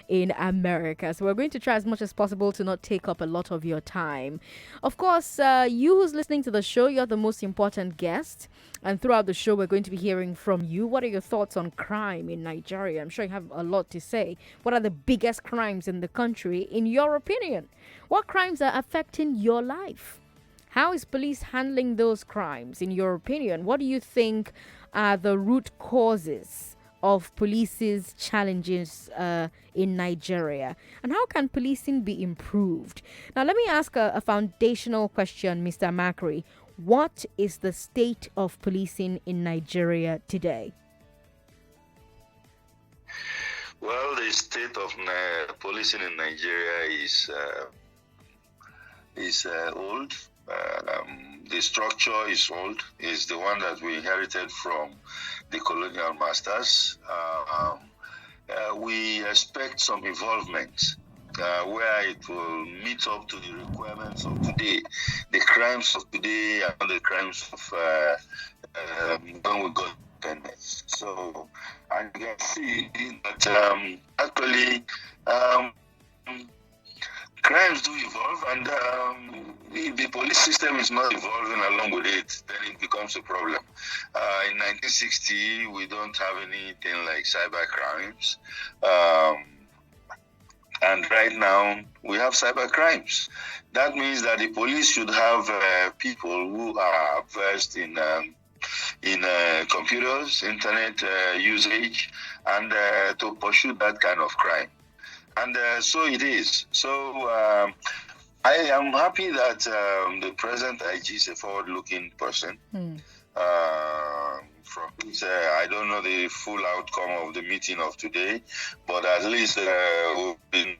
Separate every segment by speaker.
Speaker 1: in America. So we're going to try as much as possible to not take up a lot of your time. Of course, you who's listening to the show, you're the most important guest. And throughout the show, we're going to be hearing from you. What are your thoughts on crime in Nigeria? I'm sure you have a lot to say. What are the biggest crimes in the country, in your opinion? What crimes are affecting your life? How is police handling those crimes, in your opinion? What do you think are the root causes of police's challenges in Nigeria? And how can policing be improved? Now, let me ask a foundational question, Mr. Makri. What is the state of policing in Nigeria today?
Speaker 2: Well, the state of policing in Nigeria is old. The structure is old. It's the one that we inherited from the colonial masters. We expect some involvement where it will meet up to the requirements of today, the crimes of today and the crimes of when we got independence. So I can see that actually crimes do evolve, and if the police system is not evolving along with it, then it becomes a problem. In 1960, we don't have anything like cyber crimes. And right now, we have cyber crimes. That means that the police should have people who are versed in computers, internet usage, and to pursue that kind of crime. And so it is. So I am happy that the present IG is a forward-looking person. From it, I don't know the full outcome of the meeting of today, but at least we've been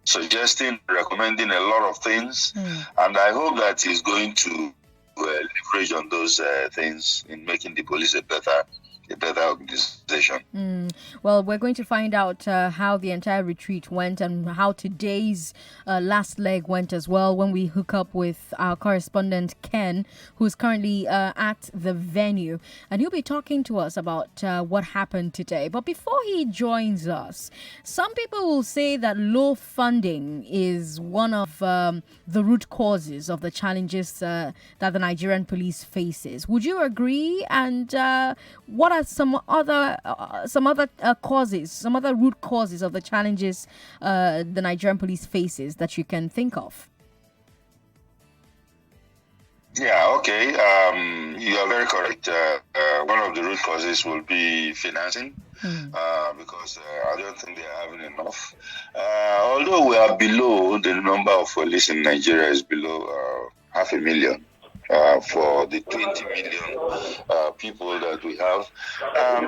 Speaker 2: suggesting, recommending a lot of things, and I hope that he's going to leverage on those things in making the police a better organization.
Speaker 1: Well, we're going to find out how the entire retreat went and how today's last leg went as well when we hook up with our correspondent Ken, who's currently at the venue, and he'll be talking to us about what happened today. But before he joins us, some people will say that low funding is one of the root causes of the challenges that the Nigerian police faces. Would you agree? And what are some other causes, some other root causes of the challenges the Nigerian police faces that you can think of?
Speaker 2: Yeah, okay. You are very correct. One of the root causes will be financing, because I don't think they are having enough. Although we are below, the number of police in Nigeria is below 500,000. For the 20 million people that we have.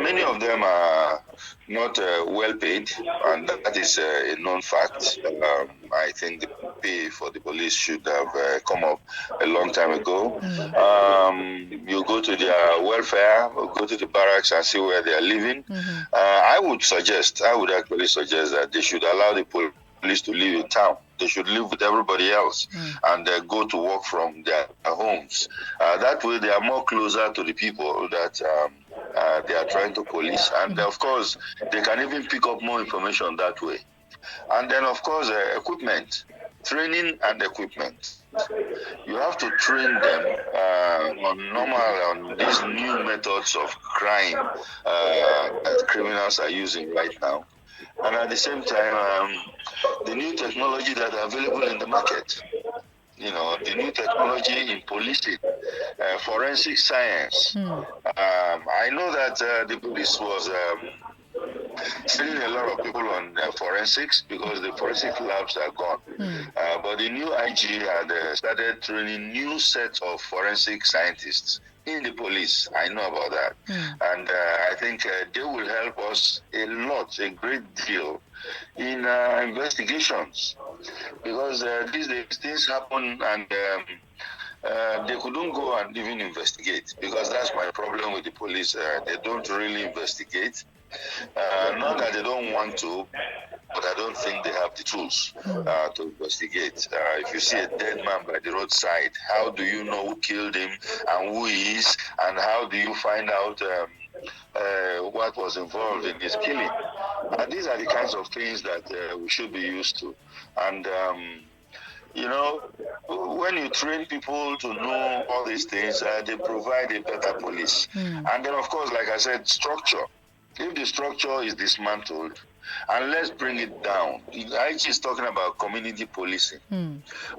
Speaker 2: Many of them are not well paid, and that is a known fact. I think the pay for the police should have come up a long time ago. You go to their welfare, go to the barracks and see where they are living. I would actually suggest that they should allow the police to live in town. They should live with everybody else and go to work from their homes. That way they are more closer to the people that they are trying to police. And of course, they can even pick up more information that way. And then, of course, equipment, training and equipment. You have to train them on these new methods of crime that criminals are using right now. And at the same time, the new technology that are available in the market, the new technology in policing, forensic science. I know that the police was training a lot of people on forensics because the forensic labs are gone. But the new IG had started training new sets of forensic scientists in the police. I know about that. And I think they will help us a great deal in investigations. Because these days things happen and they couldn't go and even investigate, because that's my problem with the police. They don't really investigate. Not that they don't want to, but I don't think they have the tools to investigate. If you see a dead man by the roadside, how do you know who killed him and who he is, and how do you find out what was involved in his killing? And these are the kinds of things that we should be used to. And you know, when you train people to know all these things, they provide a better police. And then, of course, like I said, structure. If the structure is dismantled, and let's bring it down. IG is talking about community policing,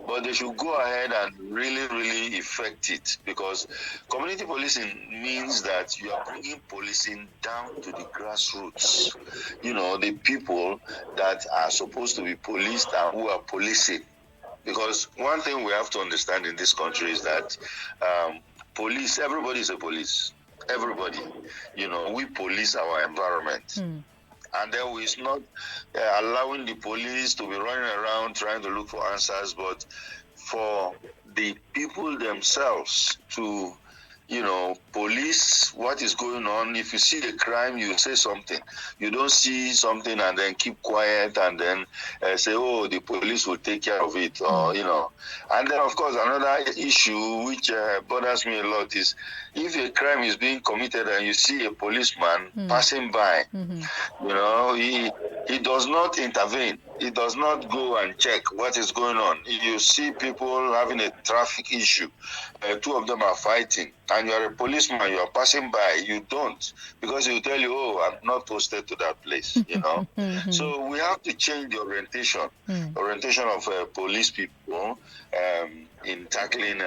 Speaker 2: but they should go ahead and really, really effect it, because community policing means that you are bringing policing down to the grassroots. You know, the people that are supposed to be policed and who are policing. Because one thing we have to understand in this country is that police, everybody is a police. Everybody, you know, we police our environment. And then it's not allowing the police to be running around trying to look for answers, but for the people themselves to, you know, police what is going on. If you see a crime, you say something. You don't see something and then keep quiet and then say, oh, the police will take care of it, or, you know. And then, of course, another issue which bothers me a lot is if a crime is being committed and you see a policeman passing by, you know, he does not intervene. He does not go and check what is going on. You see people having a traffic issue, two of them are fighting, and you are a policeman, you are passing by, you don't, because he will tell you, oh, I'm not posted to that place, you know. So we have to change the orientation of police people in tackling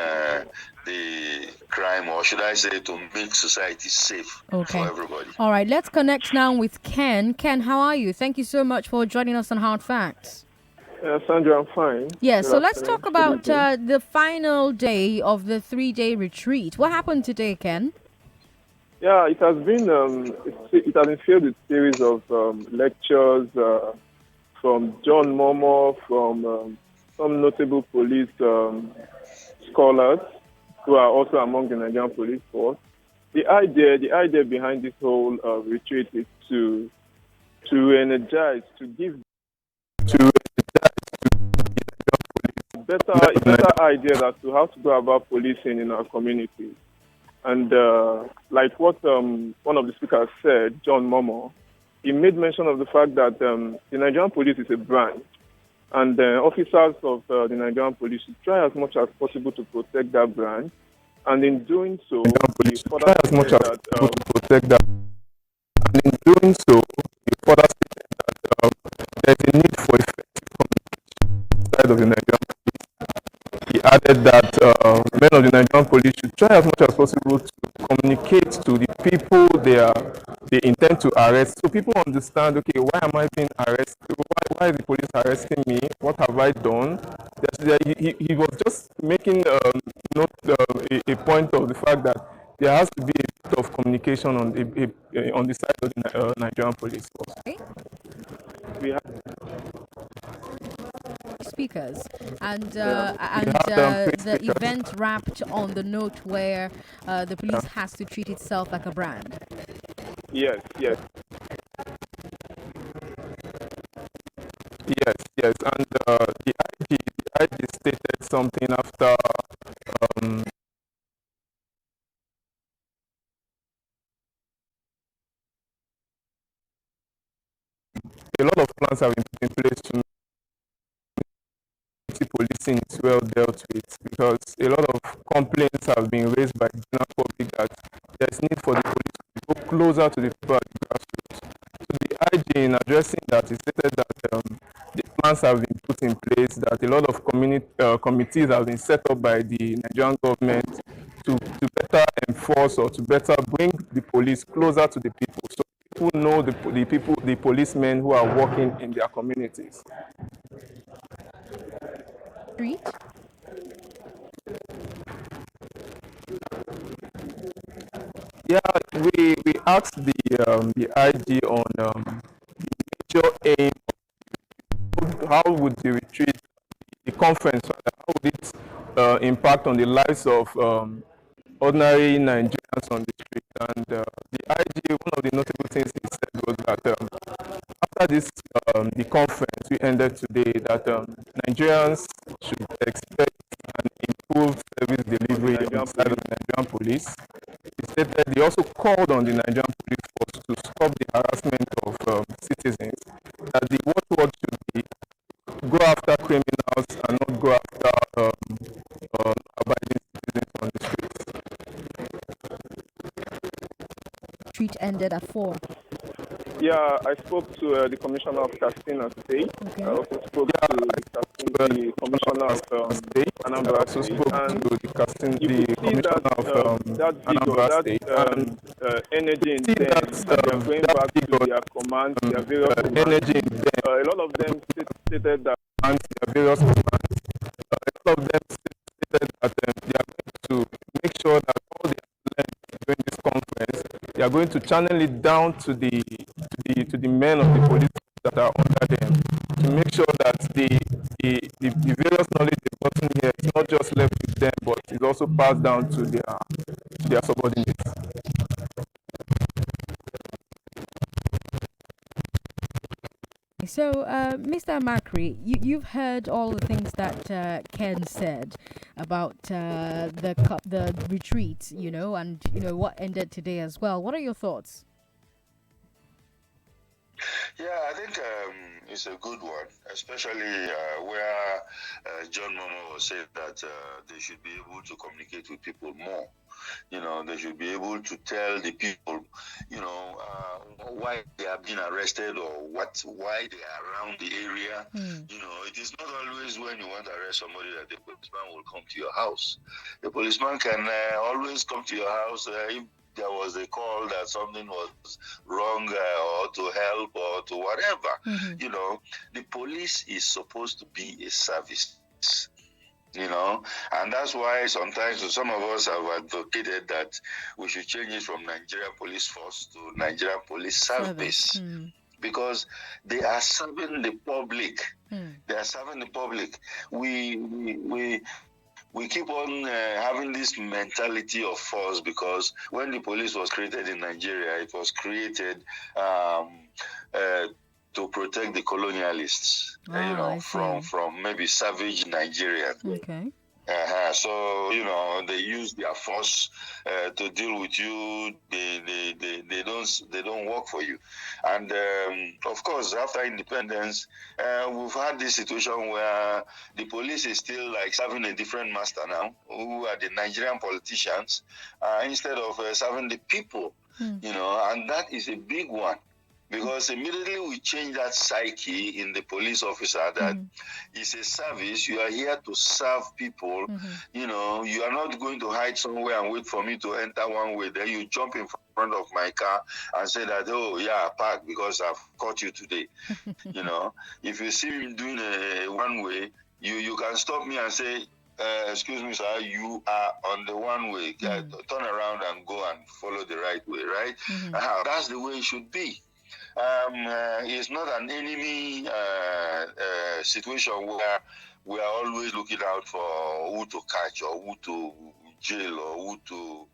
Speaker 2: the crime, or should I say, to make society safe for everybody.
Speaker 1: All right, let's connect now with Ken. Ken, how are you? Thank you so much for joining us on Hard Facts.
Speaker 3: Sandra, I'm fine.
Speaker 1: Yeah, so let's talk about the final day of the 3-day retreat. What happened today, Ken?
Speaker 3: Yeah, it has been filled with a series of lectures from John Momo, from some notable police scholars who are also among the Nigerian police force. The idea behind this whole retreat is to energize, to give better ideas as to how to go about policing in our communities. And like what one of the speakers said, John Momo, he made mention of the fact that the Nigerian police is a brand, and officers of the Nigerian police should try as much as possible to protect that brand. And in doing so, he further stated that there's a need for effective communication side of the Nigerian police. He added that men of the Nigerian police should try as much as possible to communicate to the people they intend to arrest, so people understand, okay, why am I being arrested? Why is the police arresting me? What have I done? He was just making a point of the fact that there has to be a bit of communication on the side of the Nigerian police force. We have
Speaker 1: speakers, and the event wrapped on the note where the police has to treat itself like a brand.
Speaker 3: Yes, and the IG stated something after a lot of plans have been put in place to make policing is well dealt with, because a lot of complaints have been raised by the general public that there's need for the police to go closer to the people at the grassroots. So the IG, in addressing that, he stated that the plans have been put in place, that a lot of committees have been set up by the Nigerian government to better enforce or to better bring the police closer to the people, so people know the policemen who are working in their communities. Yeah, we asked the IG on the major aim. How would the retreat, the conference, how would it impact on the lives of ordinary Nigerians on the street? And the IG, one of the notable things he said was that after this, the conference we ended today, that Nigerians should expect an improved service delivery on the side of the Nigerian police. He stated he also called on the Nigerian police force to stop the harassment of citizens, that the watchword should be go after criminals and not go after abiding citizens on the streets.
Speaker 1: Retreat ended at 4.
Speaker 3: Yeah, I spoke to the Commissioner of Katsina State.
Speaker 1: Okay.
Speaker 3: I also spoke to the Commissioner of State. Anambra I also spoke to the Commissioner of Anambra State. Energy in them, they are going back to their commands, their various commands. Energy in them. A lot of them stated that their various commands. A lot of them stated that they are going to make sure that all they have learned during this conference, they are going to channel it down to the men of the police that are under them, to make sure that the various knowledge they've gotten here is not just left with them, but is also passed down to their subordinates.
Speaker 1: So, Mr. Makri, you've heard all the things that Ken said about the retreat, and what ended today as well. What are your thoughts?
Speaker 2: Yeah, I think it's a good one, especially where John Momo was saying that they should be able to communicate with people more. They should be able to tell the people, why they have been arrested or why they are around the area. It is not always when you want to arrest somebody that the policeman will come to your house. The policeman can always come to your house if there was a call that something was wrong or to help or to whatever. The police is supposed to be a service. And that's why sometimes some of us have advocated that we should change it from Nigeria Police Force to Nigeria Police Service. Because they are serving the public. They are serving the public. We keep on having this mentality of force because when the police was created in Nigeria, it was created to protect the colonialists, from maybe savage Nigerians.
Speaker 1: Okay.
Speaker 2: So they use their force to deal with you. They don't work for you. And of course, after independence, we've had this situation where the police is still like serving a different master now, who are the Nigerian politicians, instead of serving the people. And that is a big one. Because immediately we change that psyche in the police officer that it's a service, you are here to serve people. You are not going to hide somewhere and wait for me to enter one way. Then you jump in front of my car and say that, oh, yeah, park because I've caught you today. If you see me doing a one way, you can stop me and say, excuse me, sir, you are on the one way. Turn around and go and follow the right way, right? That's the way it should be. It's not an enemy situation where we are always looking out for who to catch or who to jail or who to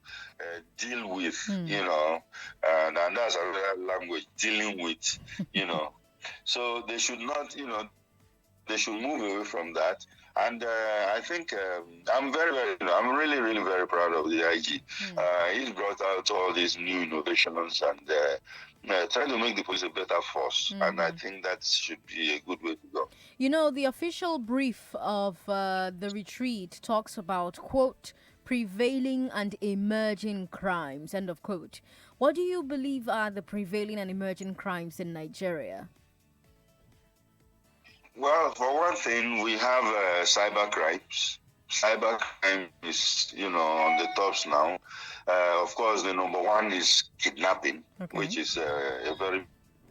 Speaker 2: deal with, and that's another language, dealing with, So they should not, they should move away from that. And I think I'm I'm really, really very proud of the IG. He's brought out all these new innovations and trying to make the police a better force. And I think that should be a good way to go.
Speaker 1: The official brief of the retreat talks about, quote, prevailing and emerging crimes, end of quote. What do you believe are the prevailing and emerging crimes in Nigeria?
Speaker 2: Well, for one thing, we have cyber crimes. Cyber crime is, on the tops now. Of course, the number one is kidnapping, which is a very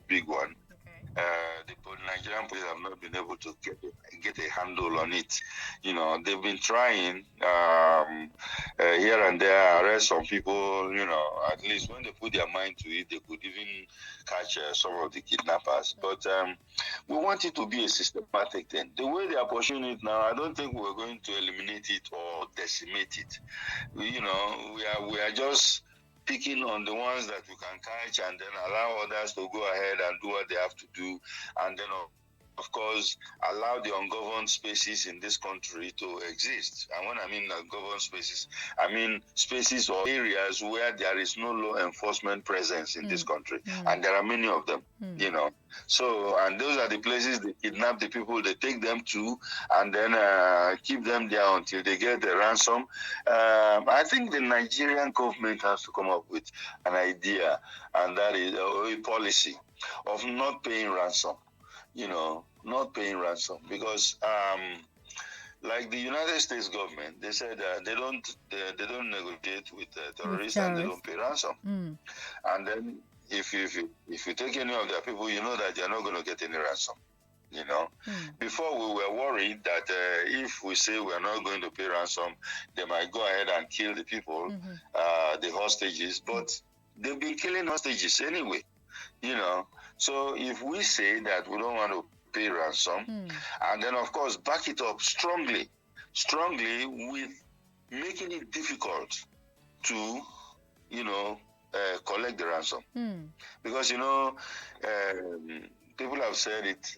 Speaker 2: big one. The Nigerian police have not been able to get a handle on it. They've been trying here and there, arrest some people, at least when they put their mind to it, they could even catch some of the kidnappers. But we want it to be a systematic thing. The way they are pursuing it now, I don't think we're going to eliminate it or decimate it. We are just picking on the ones that we can catch and then allow others to go ahead and do what they have to do. And then, of course, allow the ungoverned spaces in this country to exist. And when I mean ungoverned spaces, I mean spaces or areas where there is no law enforcement presence in this country. And there are many of them, you know. So, and those are the places they kidnap the people, they take them to, and then keep them there until they get the ransom. I think the Nigerian government has to come up with an idea, and that is a policy of not paying ransom. You know, not paying ransom, because like the United States government, they said they don't negotiate with terrorists and they don't pay ransom. And then if you take any of their people, you know that you're not going to get any ransom. You know, before we were worried that if we say we're not going to pay ransom, they might go ahead and kill the people, the hostages. But they've been killing hostages anyway. You know, so if we say that we don't want to pay ransom, and then of course back it up strongly with making it difficult to, you know, collect the ransom, because you know, people have said it.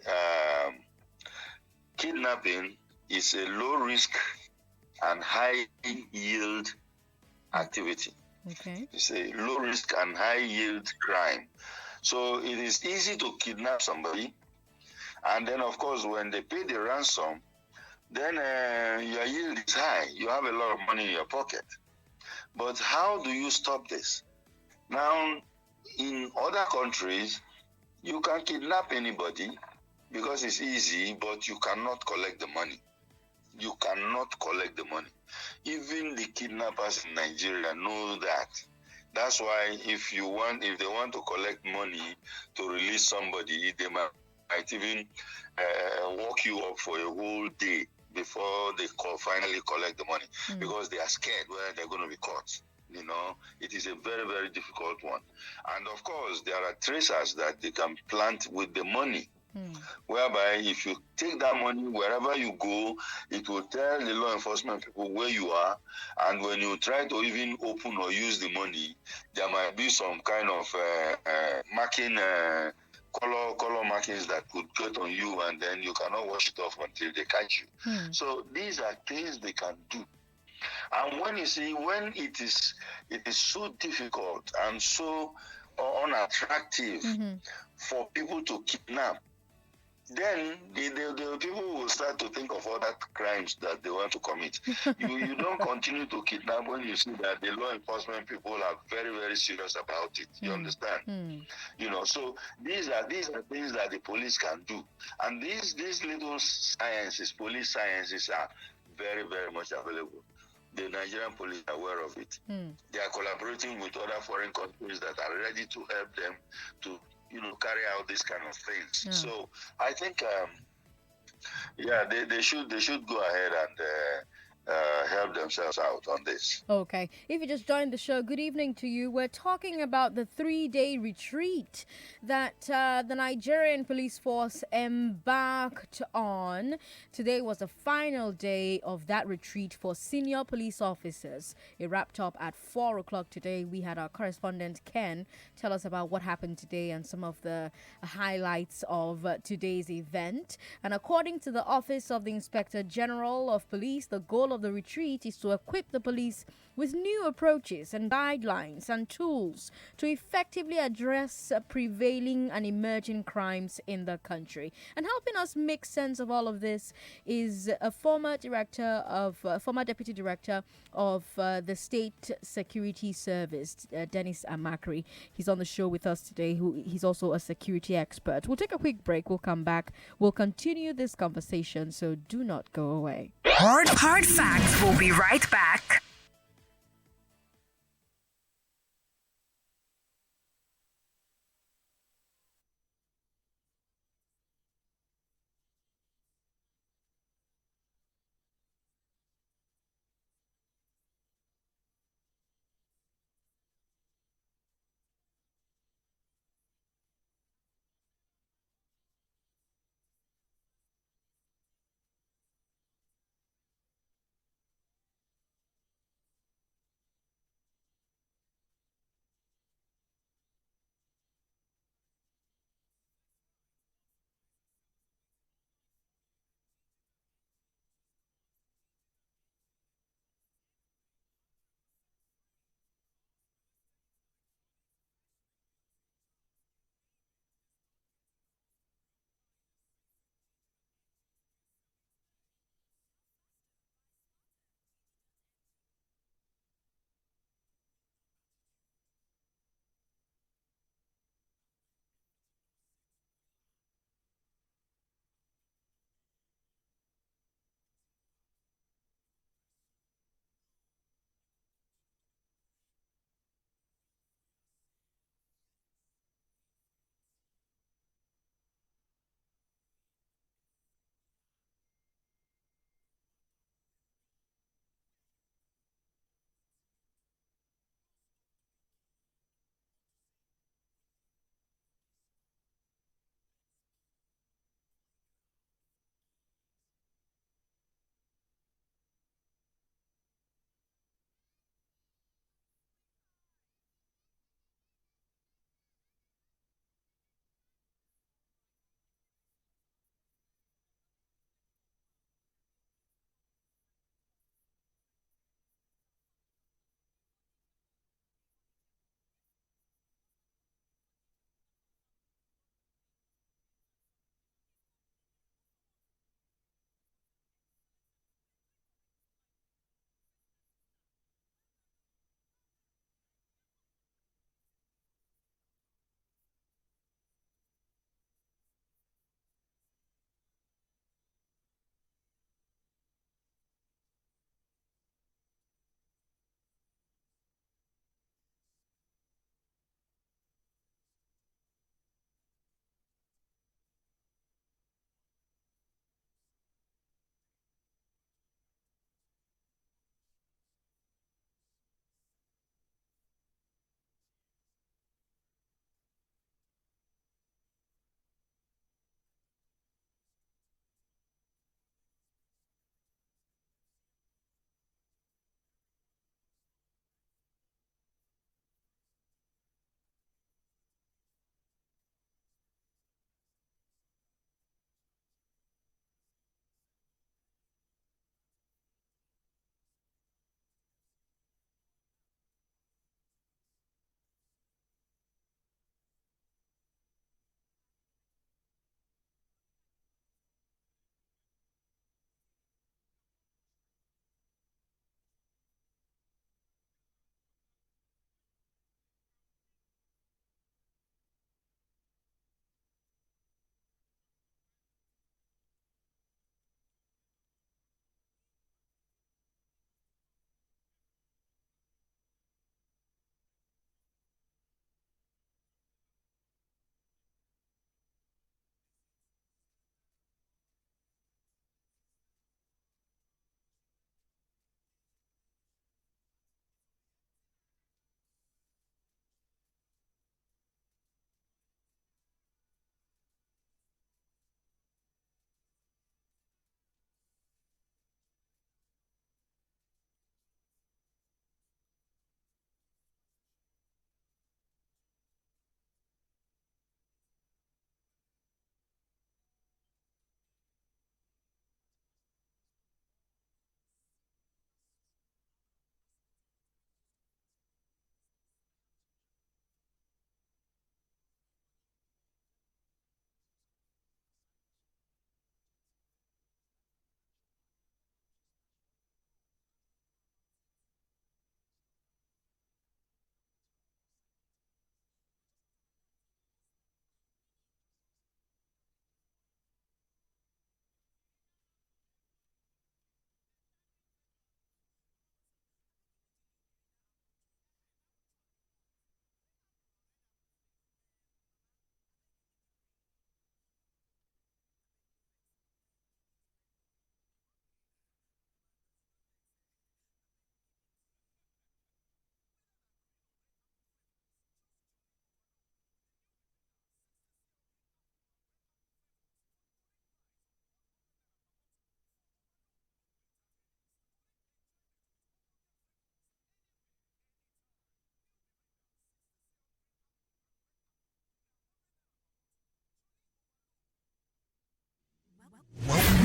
Speaker 2: Kidnapping is a low risk and high yield activity.
Speaker 1: Okay.
Speaker 2: It's a low risk and high yield crime. So it is easy to kidnap somebody, and then of course when they pay the ransom, then your yield is high. You have a lot of money in your pocket. But how do you stop this? Now, in other countries, you can kidnap anybody because it's easy, but you cannot collect the money. You cannot collect the money. Even the kidnappers in Nigeria know that. That's why if they want to collect money to release somebody, they might even walk you up for a whole day before they finally collect the money, because they are scared whether they're going to be caught. You know, it is a very, very difficult one. And of course, there are tracers that they can plant with the money, whereby if you take that money wherever you go, it will tell the law enforcement people where you are, and when you try to even open or use the money, there might be some kind of marking, color markings that could get on you, and then you cannot wash it off until they catch you. So these are things they can do. And when you see, when it is so difficult and so unattractive for people to kidnap, then the people will start to think of other crimes that they want to commit. You don't continue to kidnap when you see that the law enforcement people are very, very serious about it. You understand? You know, so these are things that the police can do. And these little sciences, police sciences, are very, very much available. The Nigerian police are aware of it. They are collaborating with other foreign countries that are ready to help them to, you know, carry out these kind of things. So I think, they should go ahead and help themselves out on this.
Speaker 1: Okay. If you just joined the show, good evening to you. We're talking about the 3-day retreat that the Nigerian police force embarked on. Today was the final day of that retreat for senior police officers. It wrapped up at 4 o'clock today. We had our correspondent Ken tell us about what happened today and some of the highlights of today's event. And according to the Office of the Inspector General of Police, the goal of the retreat is to equip the police with new approaches and guidelines and tools to effectively address prevailing and emerging crimes in the country. And helping us make sense of all of this is a former deputy director of the State Security Service, Dennis Amakri. He's on the show with us today. He's also a security expert. We'll take a quick break. We'll come back. We'll continue this conversation, so do not go away.
Speaker 4: Hard Facts. We'll be right back.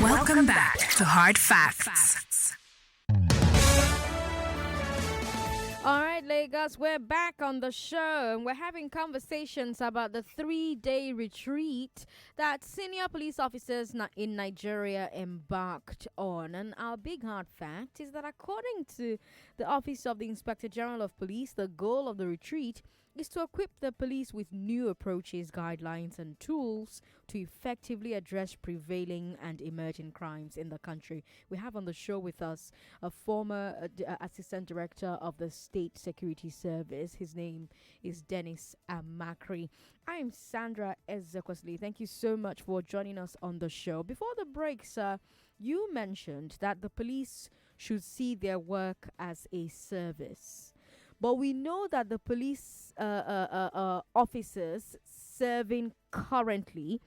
Speaker 4: Welcome back to Hard Facts.
Speaker 1: All right, Lagos, we're back on the show and we're having conversations about the 3-day retreat that senior police officers in Nigeria embarked on. And our big hard fact is that according to the Office of the Inspector General of Police, the goal of the retreat is to equip the police with new approaches, guidelines, and tools to effectively address prevailing and emerging crimes in the country. We have on the show with us a former assistant director of the State Security Service. His name is Dennis Amakri. I'm Sandra Ezekwesili. Thank you so much for joining us on the show. Before the break, sir, you mentioned that the police should see their work as a service. But we know that the police officers serving currently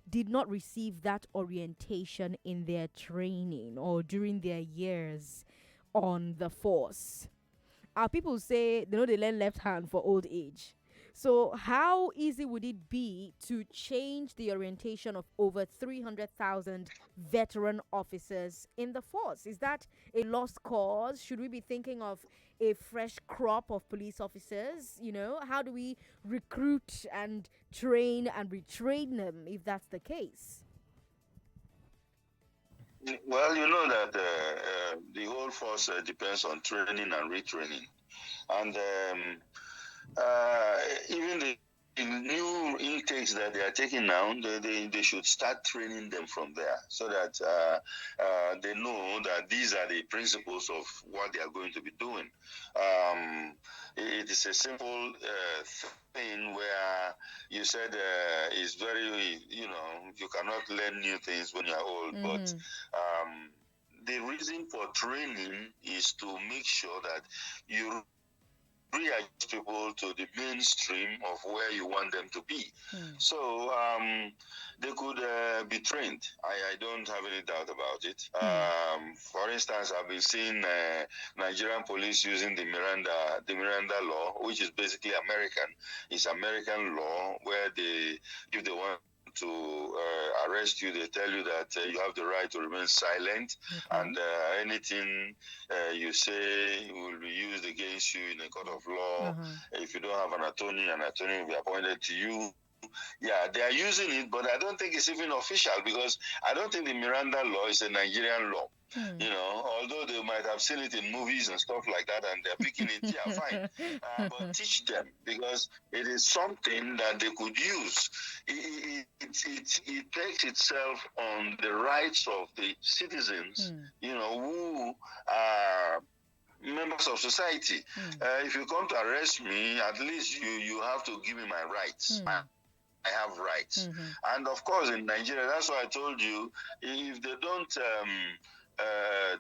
Speaker 1: did not receive that orientation in their training or during their years on the force. Our people say they learn left hand for old age. So how easy would it be to change the orientation of over 300,000 veteran officers in the force? Is that a lost cause? Should we be thinking of a fresh crop of police officers? How do we recruit and train and retrain them if that's the case?
Speaker 2: Well, you know that the whole force depends on training and retraining. And even the new intakes that they are taking now, they should start training them from there so that they know that these are the principles of what they are going to be doing. It is a simple thing where you said it's very, you cannot learn new things when you're old, but the reason for training is to make sure that you readjust people to the mainstream of where you want them to be. So they could be trained. I don't have any doubt about it. For instance, I've been seeing Nigerian police using the Miranda law, which is basically American. It's American law where if they want to arrest you, they tell you that you have the right to remain silent, and anything you say will be used against you in a court of law. If you don't have an attorney will be appointed to you. Yeah, they are using it, but I don't think it's even official because I don't think the Miranda law is a Nigerian law. Although they might have seen it in movies and stuff like that, and they're picking it, yeah, fine. But teach them because it is something that they could use. It takes itself on the rights of the citizens, who are members of society. If you come to arrest me, at least you have to give me my rights. I have rights. And of course, in Nigeria, that's why I told you, if they don't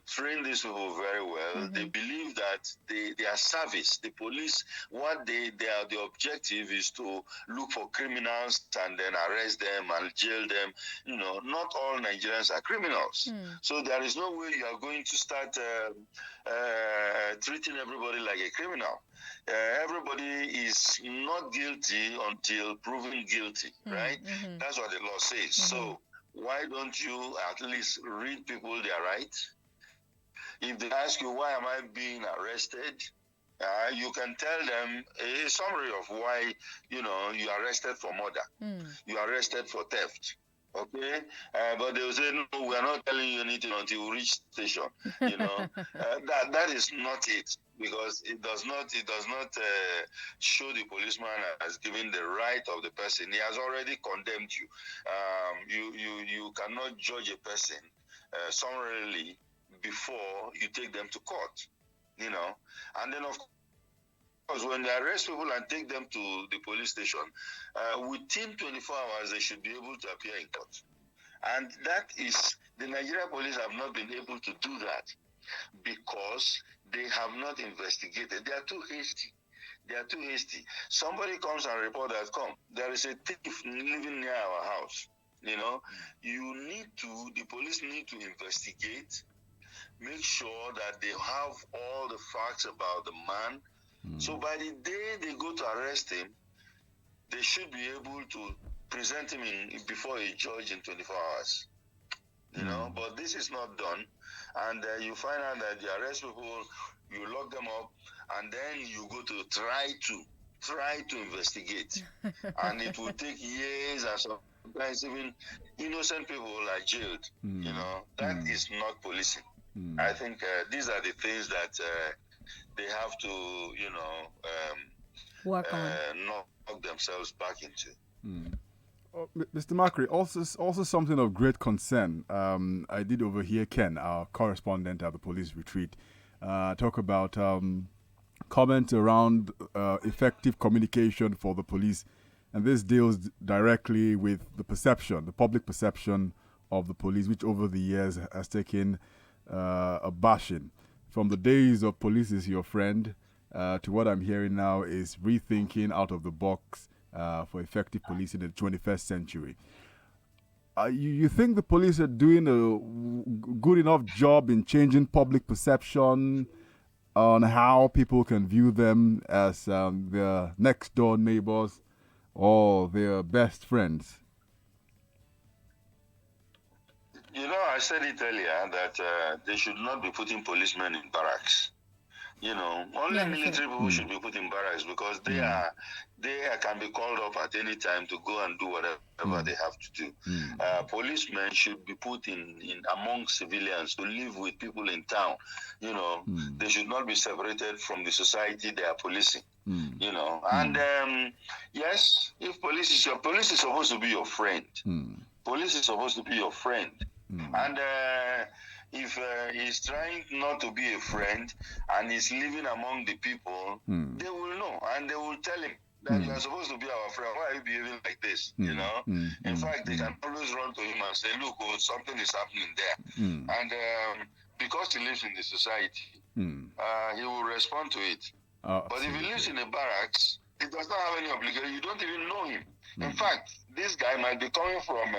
Speaker 2: train these people very well, they believe that their service, the police, the objective is to look for criminals and then arrest them and jail them. Not all Nigerians are criminals. So there is no way you are going to start treating everybody like a criminal. Everybody is not guilty until proven guilty, right? That's what the law says. So why don't you at least read people their rights? If they ask you, why am I being arrested? You can tell them a summary of why, you are arrested for murder. You are arrested for theft. Okay? But they will say, no, we are not telling you anything until we reach station. That is not it. Because it does not show the policeman as giving the right of the person. He has already condemned you. You cannot judge a person summarily before you take them to court. And then of course when they arrest people and take them to the police station, within 24 hours they should be able to appear in court. And that is, the Nigerian police have not been able to do that because they have not investigated. They are too hasty. Somebody comes and reports that, there is a thief living near our house. The police need to investigate, make sure that they have all the facts about the man. So by the day they go to arrest him, they should be able to present him before a judge in 24 hours. know. But this is not done, and you find out that you arrest people, you lock them up, and then you go to try to investigate, and it will take years, and sometimes even innocent people are jailed. You know, that is not policing. I think these are the things that they have to,
Speaker 1: work on,
Speaker 2: knock themselves back into.
Speaker 5: Mr. Makri, also something of great concern. I did overhear Ken, our correspondent at the police retreat, talk about comments around effective communication for the police, and this deals directly with the public perception of the police, which over the years has taken a bashing. From the days of police is your friend to what I'm hearing now is rethinking out of the box for effective policing in the 21st century. You think the police are doing a good enough job in changing public perception on how people can view them as their next door neighbors or their best friends?
Speaker 2: You know, I said it earlier that they should not be putting policemen in barracks. You know, only military people should be put in barracks because they can be called up at any time to go and do whatever they have to do. Policemen should be put in among civilians to live with people in town. You know, they should not be separated from the society they are policing. You know, and yes, if police is supposed to be your friend. Police is supposed to be your friend, and if he's trying not to be a friend and he's living among the people, they will know and they will tell him that you are supposed to be our friend. Why are you behaving like this? You know. In fact, they can always run to him and say, "Look, something is happening there," and because he lives in the society, he will respond to it. But if he lives in a barracks, he does not have any obligation. You don't even know him. In fact, this guy might be coming from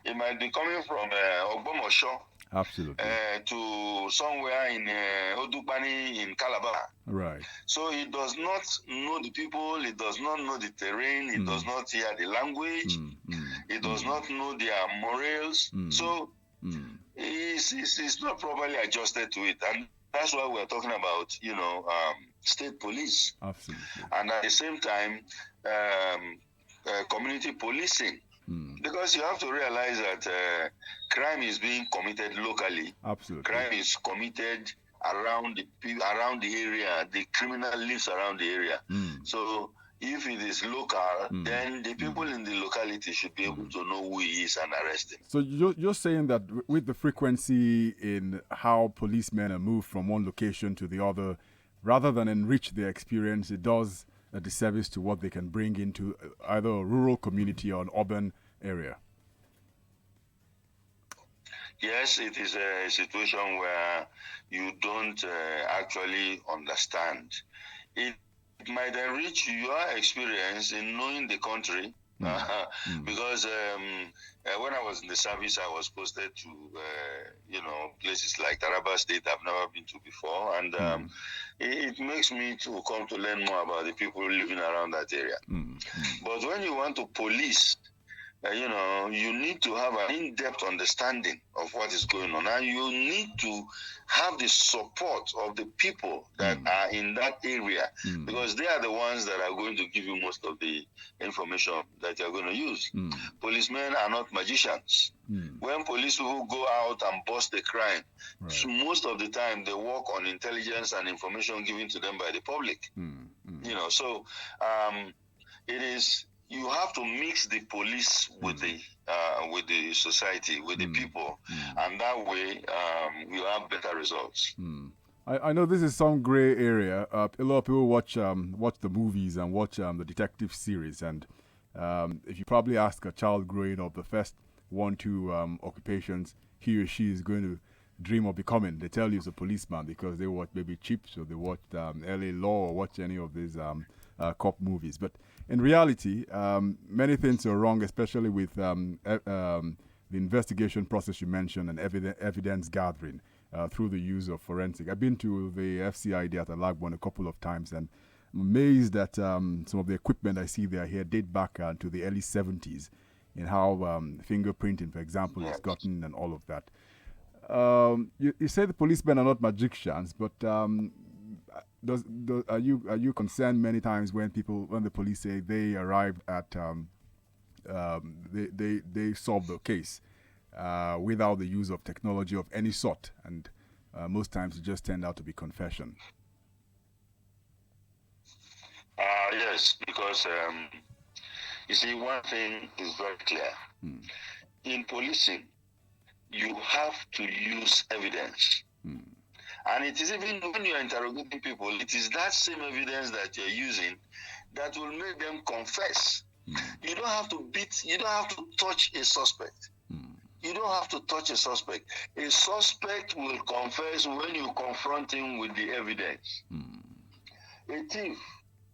Speaker 2: Oboh,
Speaker 5: absolutely,
Speaker 2: to somewhere in Odupani in Calabar.
Speaker 5: Right.
Speaker 2: So he does not know the people. He does not know the terrain. He does not hear the language. He does not know their morals. So he's not properly adjusted to it, and that's why we're talking about, state police.
Speaker 5: Absolutely.
Speaker 2: And at the same time, community policing. Because you have to realize that crime is being committed locally.
Speaker 5: Absolutely.
Speaker 2: Crime is committed around the area. The criminal lives around the area. So if it is local, then the people in the locality should be able to know who he is and arrest him.
Speaker 5: So you're saying that with the frequency in how policemen are moved from one location to the other, rather than enrich their experience, it does a disservice to what they can bring into either a rural community or an urban area?
Speaker 2: Yes, it is a situation where you don't actually understand. It might enrich your experience in knowing the country. Because when I was in the service, I was posted to places like Taraba State I've never been to before, and it makes me to come to learn more about the people living around that area. But when you want to police, you need to have an in-depth understanding of what is going on, and you need to have the support of the people that are in that area, because they are the ones that are going to give you most of the information that you're going to use. Policemen are not magicians. When police people go out and bust a crime, most of the time they work on intelligence and information given to them by the public. So it is. You have to mix the police with the society, with the people, and that way you have better results.
Speaker 5: I know this is some gray area. A lot of people watch the movies and watch the detective series, and if you probably ask a child growing up, the first 1-2 occupations he or she is going to dream of becoming, they tell you it's a policeman because they watch maybe Chips or they watch LA Law or watch any of these cop movies. But in reality, many things are wrong, especially with the investigation process you mentioned and evidence gathering through the use of forensic. I've been to the FCID at Alagbon a couple of times, and I'm amazed that some of the equipment I see there here date back to the early 70s. in how fingerprinting, for example, is gotten and all of that. You say the policemen are not magicians, but are you concerned many times when the police say they arrived at they solved the case without the use of technology of any sort, and most times it just turned out to be confession?
Speaker 2: Yes, because you see, one thing is very clear. In policing, you have to use evidence. And it is even when you are interrogating people, it is that same evidence that you're using that will make them confess. You don't have to touch a suspect. You don't have to touch a suspect. A suspect will confess when you confront him with the evidence. A thief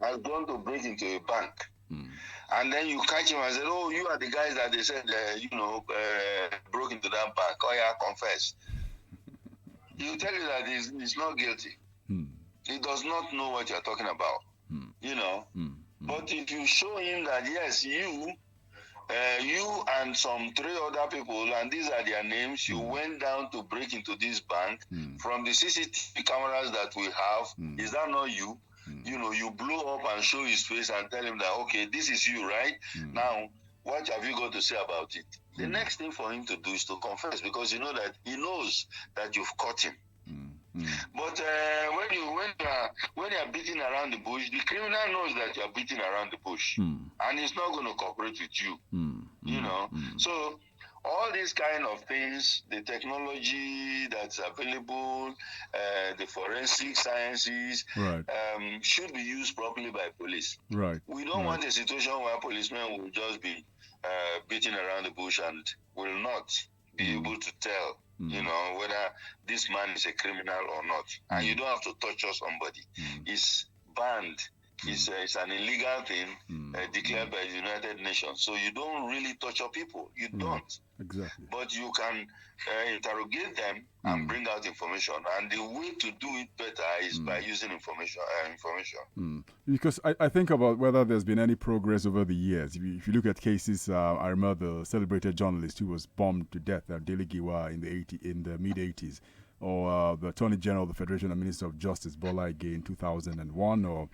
Speaker 2: has gone to break into a bank. And then you catch him and say, oh, you are the guys that they said, broke into that bank. Oh, yeah, confess. He'll tell you that he's not guilty. He does not know what you're talking about. But if you show him that, yes, you and some 3 other people, and these are their names, you went down to break into this bank from the CCTV cameras that we have. Is that not you? You blow up and show his face and tell him that, okay, this is you, right? Now, what have you got to say about it? The next thing for him to do is to confess, because he knows that you've caught him. But when you are beating around the bush, the criminal knows that you are beating around the bush, and he's not going to cooperate with you. So all these kind of things, the technology that's available, the forensic sciences, should be used properly by police. We don't want a situation where policemen will just be beating around the bush and will not be able to tell, whether this man is a criminal or not. And you don't have to torture somebody. It's banned. It's an illegal thing declared by the United Nations. So you don't really torture people. You don't.
Speaker 5: Exactly.
Speaker 2: But you can interrogate them and bring out information. And the way to do it better is by using information.
Speaker 5: Because I think about whether there's been any progress over the years. If you look at cases, I remember the celebrated journalist who was bombed to death at Delegiwa in the mid-80s, or the Attorney General of the Federation and Minister of Justice, Bola Ige, in 2001, or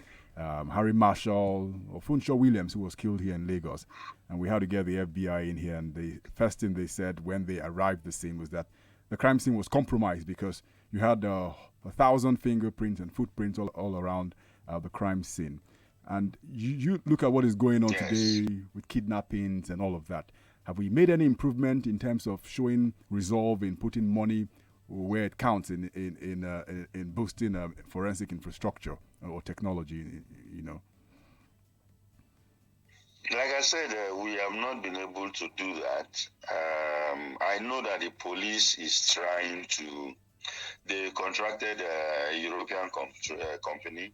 Speaker 5: Harry Marshall or Funshaw Williams, who was killed here in Lagos. And we had to get the FBI in here, and the first thing they said when they arrived at the scene was that the crime scene was compromised because you had 1,000 fingerprints and footprints all around the crime scene. And you look at what is going on today with kidnappings and all of that. Have we made any improvement in terms of showing resolve in putting money where it counts in boosting forensic infrastructure or technology,
Speaker 2: Like I said, we have not been able to do that. I know that the police is trying to. They contracted a European company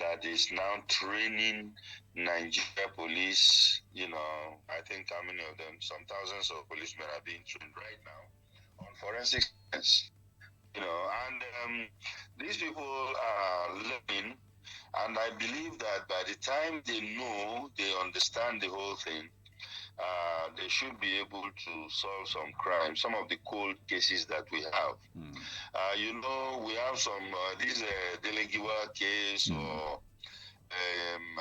Speaker 2: that is now training Nigeria police. I think how many of them? Some thousands of policemen are being trained right now on forensic science. And these people are learning, and I believe that by the time they understand the whole thing, they should be able to solve some crimes, some of the cold cases that we have. We have some this Delegiwa case or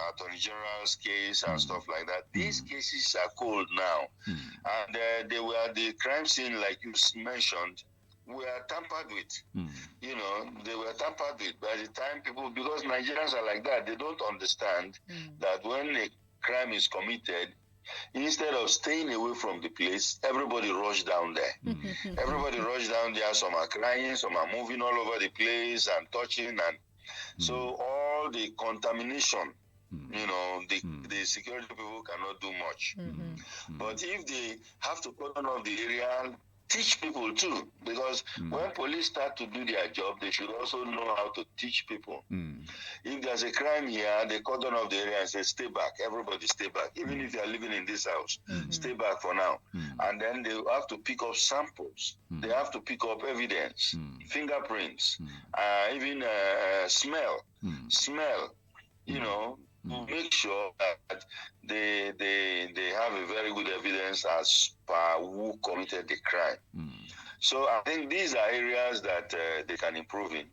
Speaker 2: Attorney General's case and stuff like that. These cases are cold now, and the crime scene, like you mentioned, were tampered with. They were tampered with by the time people, because Nigerians are like that. They don't understand that when a crime is committed, instead of staying away from the place, everybody rushed down there. Everybody rushed down there. Some are crying, some are moving all over the place and touching, and so all the contamination. The security people cannot do much. But if they have to cordon off the area, teach people too, because when police start to do their job, they should also know how to teach people. If there's a crime here, they cordon off the area and say, stay back, everybody stay back. Even if you are living in this house, stay back for now. And then they have to pick up samples. They have to pick up evidence, fingerprints, even smell. make sure that they have a very good evidence as per who committed the crime. So I think these are areas that they can improve in,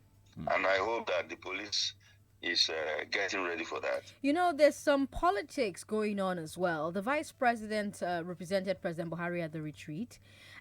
Speaker 2: and I hope that the police is getting ready for that.
Speaker 1: You know, there's some politics going on as well. The vice president represented President Buhari at the retreat,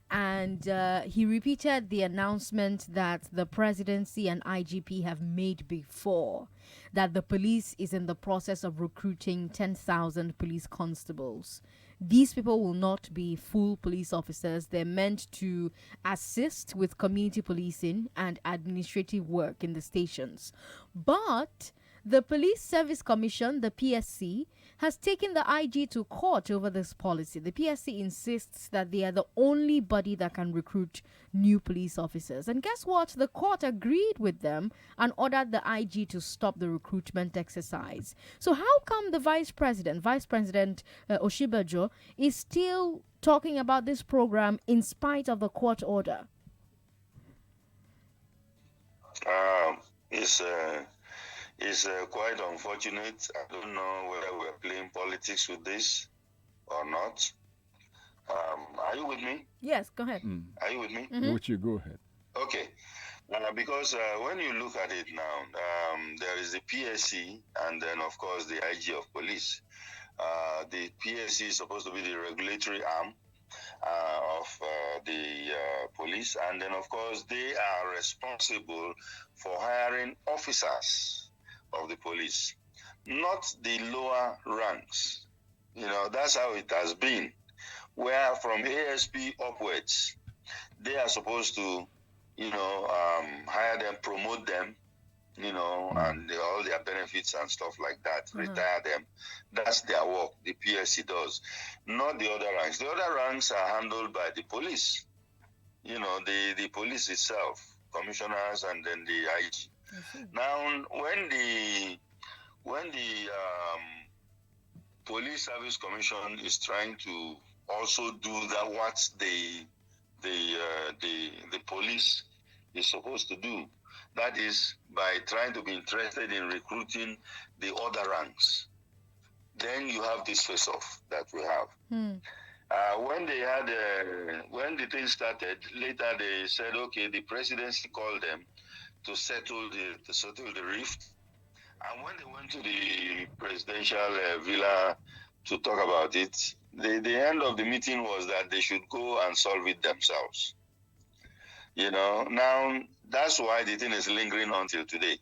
Speaker 1: and he repeated the announcement that the presidency and IGP have made before, that the police is in the process of recruiting 10,000 police constables. These people will not be full police officers. They're meant to assist with community policing and administrative work in the stations. But the Police Service Commission, the PSC, has taken the IG to court over this policy. The PSC insists that they are the only body that can recruit new police officers. And guess what? The court agreed with them and ordered the IG to stop the recruitment exercise. So how come the Vice President Oshibajo, is still talking about this program in spite of the court order?
Speaker 2: It's quite unfortunate. I don't know whether we're playing politics with this or not. Are you with me?
Speaker 1: Yes, go ahead.
Speaker 2: Are you with me?
Speaker 5: Would you go ahead?
Speaker 2: Okay. Because when you look at it now, there is the PSC and then, of course, the IG of police. The PSC is supposed to be the regulatory arm of the police, and then, of course, they are responsible for hiring officers of the police, not the lower ranks. You know, that's how it has been, where from ASP upwards, they are supposed to, hire them, promote them, and all their benefits and stuff like that, retire them. That's their work, the PSC does, not the other ranks. The other ranks are handled by the police, the police itself, commissioners, and then the IG. Now, when the Police Service Commission is trying to also do that, what the police is supposed to do, that is by trying to be interested in recruiting the other ranks, then you have this face-off that we have. When the thing started, later they said, okay, the presidency called them to settle the rift. And when they went to the presidential villa to talk about it, the end of the meeting was that they should go and solve it themselves. Now that's why the thing is lingering until today.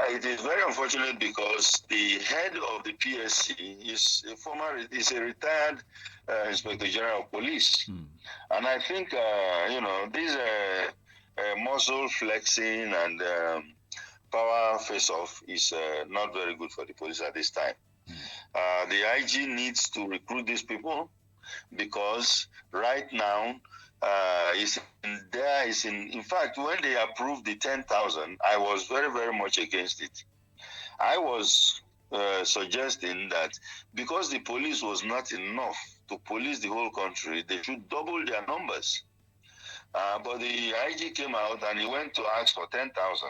Speaker 2: It is very unfortunate because the head of the PSC is a retired Inspector General of Police, and I think these muscle flexing and power face-off is not very good for the police at this time. The IG needs to recruit these people because right now in fact, when they approved the 10,000, I was very, very much against it. I was suggesting that because the police was not enough to police the whole country, they should double their numbers. But the IG came out and he went to ask for 10,000,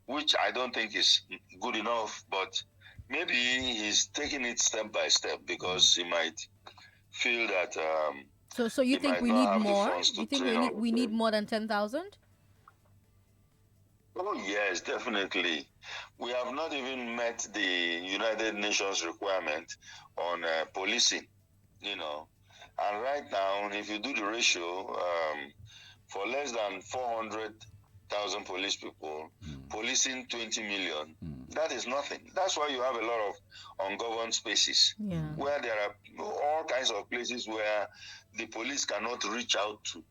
Speaker 2: which I don't think is good enough, but maybe he's taking it step by step because he might feel that...
Speaker 1: So you think we need more? You think we need more than 10,000?
Speaker 2: Oh, yes, definitely. We have not even met the United Nations requirement on policing, And right now, if you do the ratio, for less than 400,000 police people, policing 20 million, that is nothing. That's why you have a lot of ungoverned spaces, where there are all kinds of places where the police cannot reach out to.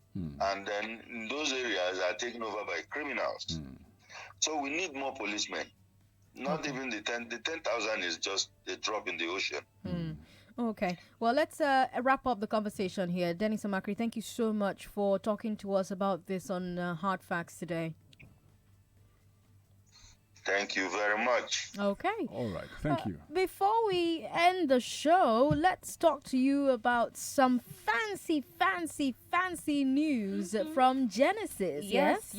Speaker 2: And then those areas are taken over by criminals. So we need more policemen. Not even the 10,000 is just a drop in the ocean.
Speaker 1: Okay. Well, let's wrap up the conversation here. Dennis Amakri, thank you so much for talking to us about this on Hard Facts today.
Speaker 2: Thank you very much.
Speaker 1: Okay.
Speaker 5: All right. Thank you.
Speaker 1: Before we end the show, let's talk to you about some fancy news from Genesis.
Speaker 6: Yes.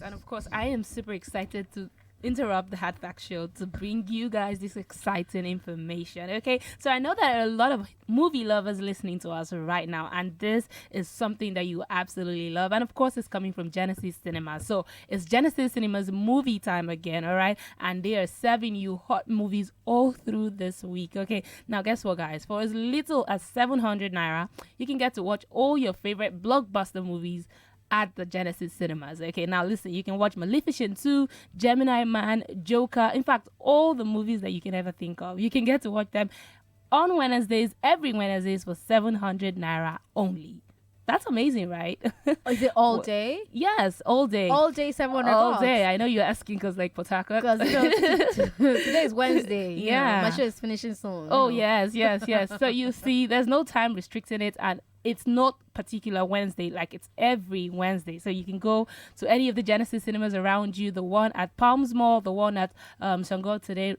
Speaker 6: And of course, I am super excited to interrupt the Hard Fact Show to bring you guys this exciting information. Okay, so I know that there are a lot of movie lovers listening to us right now, and this is something that you absolutely love. And of course, it's coming from Genesis Cinema. So it's Genesis Cinema's movie time again, all right? And they are serving you hot movies all through this week. Okay, now guess what, guys? For as little as 700 naira, you can get to watch all your favorite blockbuster movies at the Genesis Cinemas. Okay, now listen, you can watch Maleficent 2, Gemini Man, Joker, in fact, all the movies that you can ever think of. You can get to watch them on Wednesdays, every Wednesdays for 700 naira only. That's amazing, right?
Speaker 1: Is it all day?
Speaker 6: Yes, all day.
Speaker 1: All day, 700
Speaker 6: All day. I know you're asking because like Port Harcourt.
Speaker 1: Because today is Wednesday.
Speaker 6: Yeah.
Speaker 1: My show is finishing soon.
Speaker 6: Oh, yes. So you see, there's no time restricting it, and it's not particular Wednesday, like it's every Wednesday. So you can go to any of the Genesis cinemas around you, the one at Palms Mall, the one at Shongotado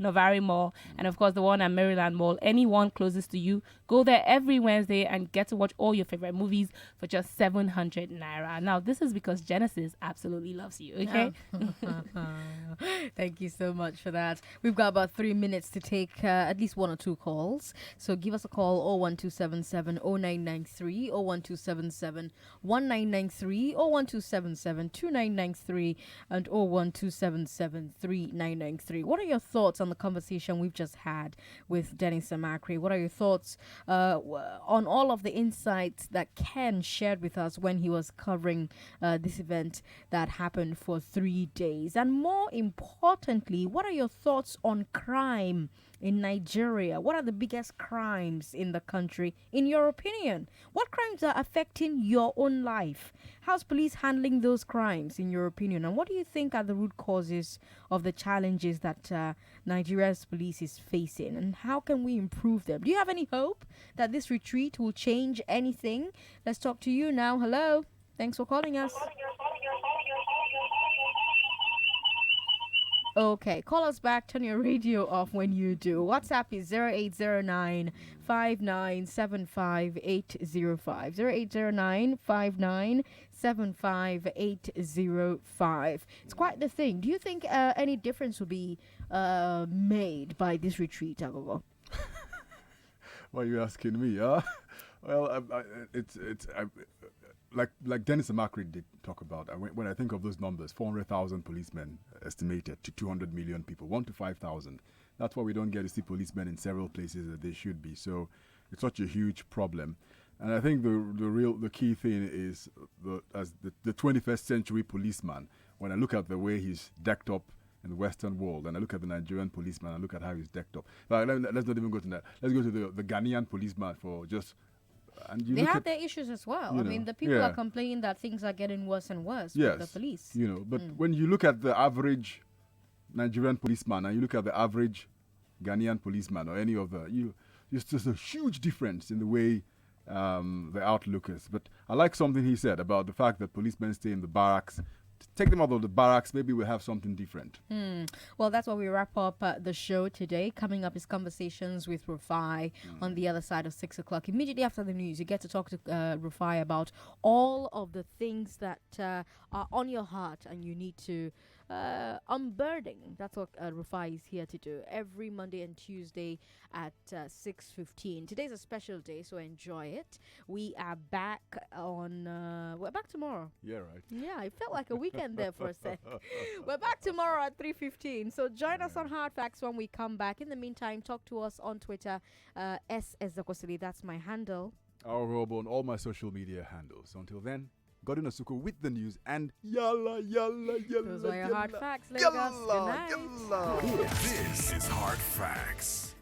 Speaker 6: Novari Mall, and of course the one at Maryland Mall. Anyone closest to you, go there every Wednesday and get to watch all your favorite movies for just 700 naira. Now this is because Genesis absolutely loves you. Okay.
Speaker 1: Thank you so much for that. We've got about 3 minutes to take at least one or two calls. So give us a call 01277 0993 01277 1993 01277 2993 and 01277 3993. What are your thoughts on the conversation we've just had with Dennis Amakri? What are your thoughts on all of the insights that Ken shared with us when he was covering this event that happened for 3 days? And more importantly, what are your thoughts on crime in Nigeria? What are the biggest crimes in the country, in your opinion? What crimes are affecting your own life? How's police handling those crimes, in your opinion? And what do you think are the root causes of the challenges that Nigeria's police is facing? And how can we improve them? Do you have any hope that this retreat will change anything? Let's talk to you now. Hello. Thanks for calling us. Okay, call us back. Turn your radio off when you do. WhatsApp is 0809 5975 805. 0809 5975 805. It's quite the thing. Do you think any difference will be made by this retreat, Aghogho?
Speaker 5: Why are you asking me? Huh? Well, like Dennis Amakri did talk about, when I think of those numbers, 400,000 policemen estimated to 200 million people, 1 to 5,000. That's why we don't get to see policemen in several places that they should be. So it's such a huge problem. And I think the key thing is as the 21st century policeman. When I look at the way he's decked up in the Western world, and I look at the Nigerian policeman, and look at how he's decked up. But let's not even go to that. Let's go to the Ghanaian policeman for just. And
Speaker 1: they have their issues as well. I mean, the people are complaining that things are getting worse and worse with the police.
Speaker 5: But when you look at the average Nigerian policeman and you look at the average Ghanaian policeman or any of there's just a huge difference in the way the outlook is. But I like something he said about the fact that policemen stay in the barracks. Take them out of the barracks, maybe we'll have something different.
Speaker 1: Well, that's why we wrap up the show today. Coming up is Conversations with Rufai on the other side of 6 o'clock. Immediately after the news, you get to talk to Rufai about all of the things that are on your heart and you need to unburden. That's what Rufai is here to do every Monday and Tuesday at 6:15. Today's a special day, so enjoy it. We are back on. We're back tomorrow.
Speaker 5: Yeah, right.
Speaker 1: Yeah, it felt like a weekend there for a sec. We're back tomorrow at 3:15. So join us on Hard Facts when we come back. In the meantime, talk to us on Twitter. Ezekwesili, that's my handle.
Speaker 5: Aghogho on all my social media handles. Until then, Godin Asuko with the news and yalla.
Speaker 1: Those were your Hard Facts, Lagos. Good night.
Speaker 7: This is Hard Facts.